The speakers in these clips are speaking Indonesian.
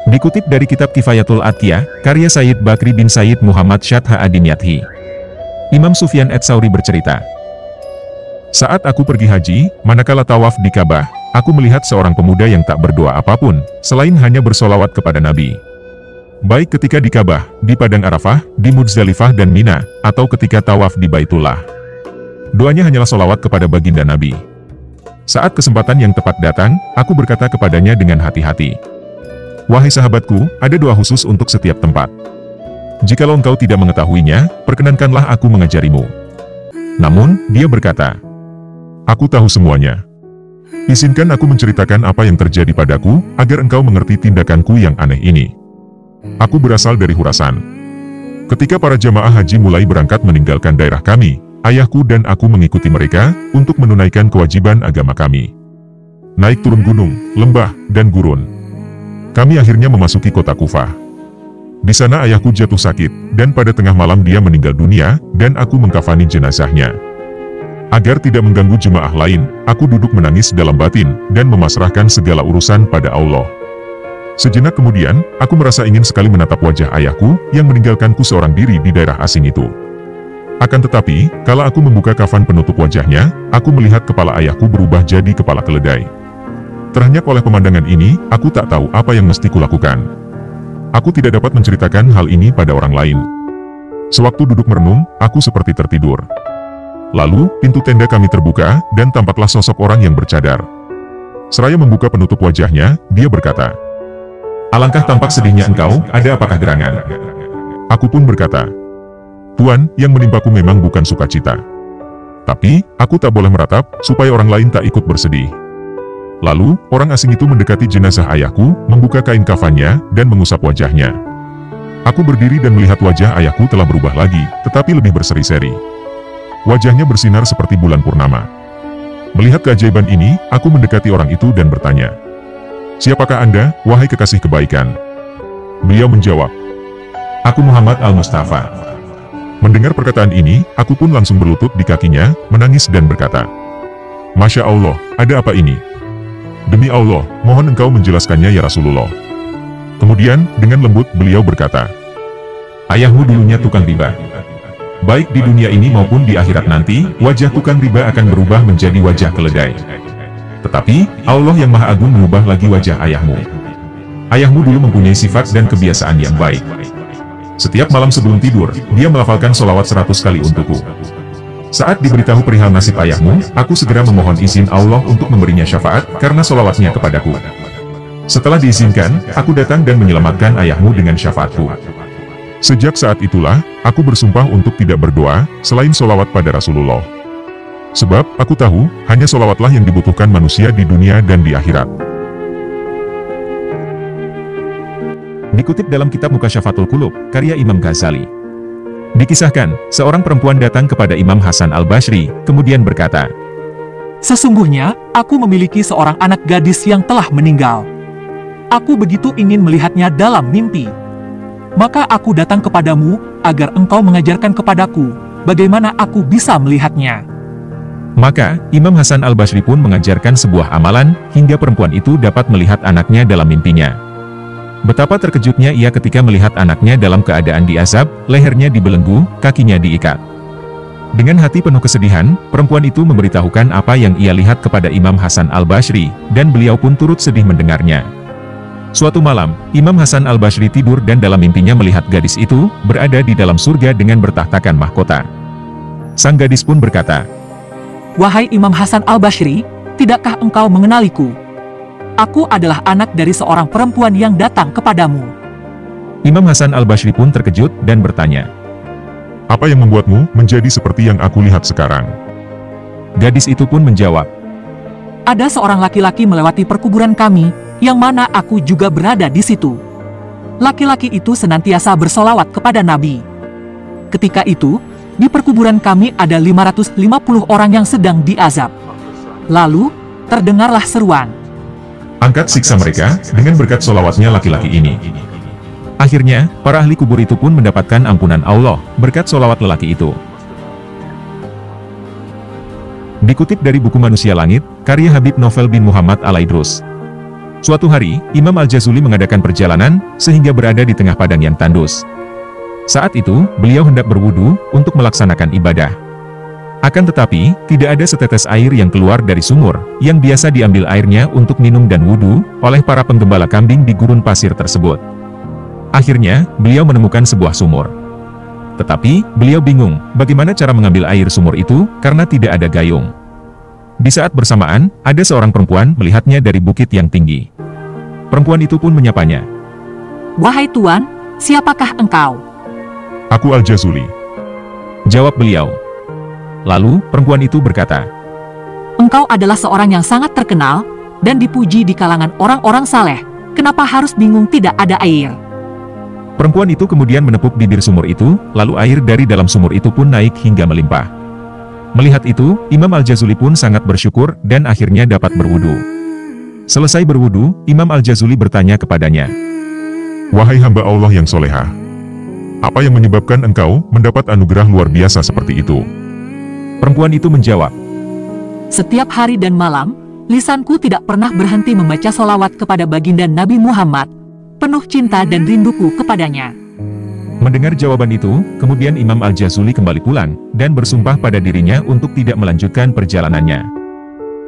Dikutip dari kitab Kifayatul Atqiyah, karya Sayyid Bakri bin Sayyid Muhammad Syadha Adinyathi. Imam Sufyan Ats-Tsauri bercerita, "Saat aku pergi haji, manakala tawaf di Ka'bah, aku melihat seorang pemuda yang tak berdoa apapun, selain hanya bersolawat kepada Nabi. Baik ketika di Ka'bah, di Padang Arafah, di Muzdalifah dan Mina, atau ketika tawaf di Baitullah. Doanya hanyalah solawat kepada baginda Nabi. Saat kesempatan yang tepat datang, aku berkata kepadanya dengan hati-hati, 'Wahai sahabatku, ada doa khusus untuk setiap tempat. Jikalau engkau tidak mengetahuinya, perkenankanlah aku mengajarimu.' Namun, dia berkata, 'Aku tahu semuanya. Izinkan aku menceritakan apa yang terjadi padaku, agar engkau mengerti tindakanku yang aneh ini. Aku berasal dari Khurasan. Ketika para jamaah haji mulai berangkat meninggalkan daerah kami, ayahku dan aku mengikuti mereka, untuk menunaikan kewajiban agama kami. Naik turun gunung, lembah, dan gurun. Kami akhirnya memasuki kota Kufah. Di sana ayahku jatuh sakit, dan pada tengah malam dia meninggal dunia, dan aku mengkafani jenazahnya. Agar tidak mengganggu jemaah lain, aku duduk menangis dalam batin, dan memasrahkan segala urusan pada Allah. Sejenak kemudian, aku merasa ingin sekali menatap wajah ayahku, yang meninggalkanku seorang diri di daerah asing itu. Akan tetapi, kala aku membuka kafan penutup wajahnya, aku melihat kepala ayahku berubah jadi kepala keledai. Terhenyak oleh pemandangan ini, aku tak tahu apa yang mesti kulakukan. Aku tidak dapat menceritakan hal ini pada orang lain. Sewaktu duduk merenung, aku seperti tertidur. Lalu, pintu tenda kami terbuka, dan tampaklah sosok orang yang bercadar. Seraya membuka penutup wajahnya, dia berkata, 'Alangkah tampak sedihnya engkau, ada apakah gerangan?' Aku pun berkata, 'Tuan, yang menimpaku memang bukan sukacita. Tapi, aku tak boleh meratap, supaya orang lain tak ikut bersedih.' Lalu, orang asing itu mendekati jenazah ayahku, membuka kain kafannya, dan mengusap wajahnya. Aku berdiri dan melihat wajah ayahku telah berubah lagi, tetapi lebih berseri-seri. Wajahnya bersinar seperti bulan purnama. Melihat keajaiban ini, aku mendekati orang itu dan bertanya, 'Siapakah Anda, wahai kekasih kebaikan?' Beliau menjawab, 'Aku Muhammad Al-Mustafa.' Mendengar perkataan ini, aku pun langsung berlutut di kakinya, menangis dan berkata, 'Masya Allah, ada apa ini? Demi Allah, mohon engkau menjelaskannya ya Rasulullah.' Kemudian, dengan lembut beliau berkata, 'Ayahmu dulunya tukang riba. Baik di dunia ini maupun di akhirat nanti, wajah tukang riba akan berubah menjadi wajah keledai. Tetapi, Allah yang Maha Agung mengubah lagi wajah ayahmu. Ayahmu dulu mempunyai sifat dan kebiasaan yang baik. Setiap malam sebelum tidur, dia melafalkan solawat 100 kali untukku. Saat diberitahu perihal nasib ayahmu, aku segera memohon izin Allah untuk memberinya syafaat, karena solawatnya kepadaku. Setelah diizinkan, aku datang dan menyelamatkan ayahmu dengan syafaatku. Sejak saat itulah, aku bersumpah untuk tidak berdoa, selain solawat pada Rasulullah. Sebab, aku tahu, hanya solawatlah yang dibutuhkan manusia di dunia dan di akhirat." Dikutip dalam kitab Mukasyafatul Qulub, karya Imam Ghazali. Dikisahkan, seorang perempuan datang kepada Imam Hasan Al-Basri, kemudian berkata, "Sesungguhnya, aku memiliki seorang anak gadis yang telah meninggal. Aku begitu ingin melihatnya dalam mimpi. Maka aku datang kepadamu, agar engkau mengajarkan kepadaku, bagaimana aku bisa melihatnya." Maka, Imam Hasan Al-Basri pun mengajarkan sebuah amalan, hingga perempuan itu dapat melihat anaknya dalam mimpinya. Betapa terkejutnya ia ketika melihat anaknya dalam keadaan diazab, lehernya dibelenggu, kakinya diikat. Dengan hati penuh kesedihan, perempuan itu memberitahukan apa yang ia lihat kepada Imam Hasan Al-Basri, dan beliau pun turut sedih mendengarnya. Suatu malam, Imam Hasan Al-Basri tidur dan dalam mimpinya melihat gadis itu, berada di dalam surga dengan bertahtakan mahkota. Sang gadis pun berkata, "Wahai Imam Hasan Al-Basri, tidakkah engkau mengenaliku? Aku adalah anak dari seorang perempuan yang datang kepadamu." Imam Hasan Al-Basri pun terkejut dan bertanya, "Apa yang membuatmu menjadi seperti yang aku lihat sekarang?" Gadis itu pun menjawab, "Ada seorang laki-laki melewati perkuburan kami, yang mana aku juga berada di situ. Laki-laki itu senantiasa bersolawat kepada Nabi. Ketika itu, di perkuburan kami ada 550 orang yang sedang diazab. Lalu, terdengarlah seruan, 'Angkat siksa mereka dengan berkat solawatnya laki-laki ini.' Akhirnya, para ahli kubur itu pun mendapatkan ampunan Allah, berkat solawat lelaki itu. Dikutip dari buku Manusia Langit, karya Habib Novel bin Muhammad Al-Aidrus. Suatu hari, Imam Al-Jazuli mengadakan perjalanan, sehingga berada di tengah padang yang tandus. Saat itu, beliau hendak berwudu, untuk melaksanakan ibadah. Akan tetapi, tidak ada setetes air yang keluar dari sumur, yang biasa diambil airnya untuk minum dan wudu, oleh para penggembala kambing di gurun pasir tersebut. Akhirnya, beliau menemukan sebuah sumur. Tetapi, beliau bingung, bagaimana cara mengambil air sumur itu, karena tidak ada gayung. Di saat bersamaan, ada seorang perempuan melihatnya dari bukit yang tinggi. Perempuan itu pun menyapanya. "Wahai Tuan, siapakah engkau?" "Aku Al-Jazuli," jawab beliau. Lalu, perempuan itu berkata, "Engkau adalah seorang yang sangat terkenal, dan dipuji di kalangan orang-orang saleh. Kenapa harus bingung tidak ada air?" Perempuan itu kemudian menepuk bibir sumur itu, lalu air dari dalam sumur itu pun naik hingga melimpah. Melihat itu, Imam Al-Jazuli pun sangat bersyukur, dan akhirnya dapat berwudu. Selesai berwudu, Imam Al-Jazuli bertanya kepadanya, "Wahai hamba Allah yang soleha, apa yang menyebabkan engkau mendapat anugerah luar biasa seperti itu?" Perempuan itu menjawab, "Setiap hari dan malam, lisanku tidak pernah berhenti membaca solawat kepada baginda Nabi Muhammad, penuh cinta dan rinduku kepadanya." Mendengar jawaban itu, kemudian Imam Al-Jazuli kembali pulang, dan bersumpah pada dirinya untuk tidak melanjutkan perjalanannya.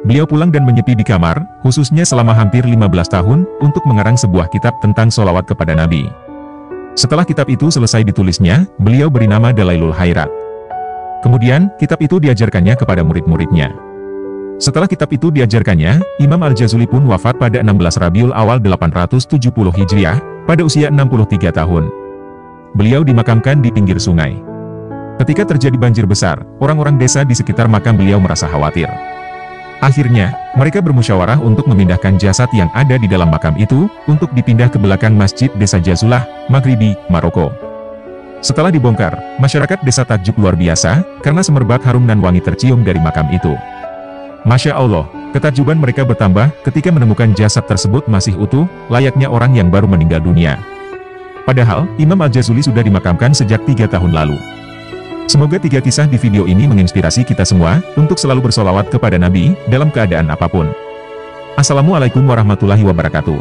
Beliau pulang dan menyepi di kamar, khususnya selama hampir 15 tahun, untuk mengarang sebuah kitab tentang solawat kepada Nabi. Setelah kitab itu selesai ditulisnya, beliau beri nama Dalailul Khairat. Kemudian, kitab itu diajarkannya kepada murid-muridnya. Setelah kitab itu diajarkannya, Imam Al-Jazuli pun wafat pada 16 Rabiul Awal 870 Hijriah, pada usia 63 tahun. Beliau dimakamkan di pinggir sungai. Ketika terjadi banjir besar, orang-orang desa di sekitar makam beliau merasa khawatir. Akhirnya, mereka bermusyawarah untuk memindahkan jasad yang ada di dalam makam itu, untuk dipindah ke belakang Masjid Desa Jazulah, Maghribi, Maroko. Setelah dibongkar, masyarakat desa takjub luar biasa, karena semerbak harum nan wangi tercium dari makam itu. Masya Allah, ketakjuban mereka bertambah ketika menemukan jasad tersebut masih utuh, layaknya orang yang baru meninggal dunia. Padahal, Imam Al-Jazuli sudah dimakamkan sejak 3 tahun lalu. Semoga 3 kisah di video ini menginspirasi kita semua, untuk selalu bersolawat kepada Nabi, dalam keadaan apapun. Assalamualaikum warahmatullahi wabarakatuh.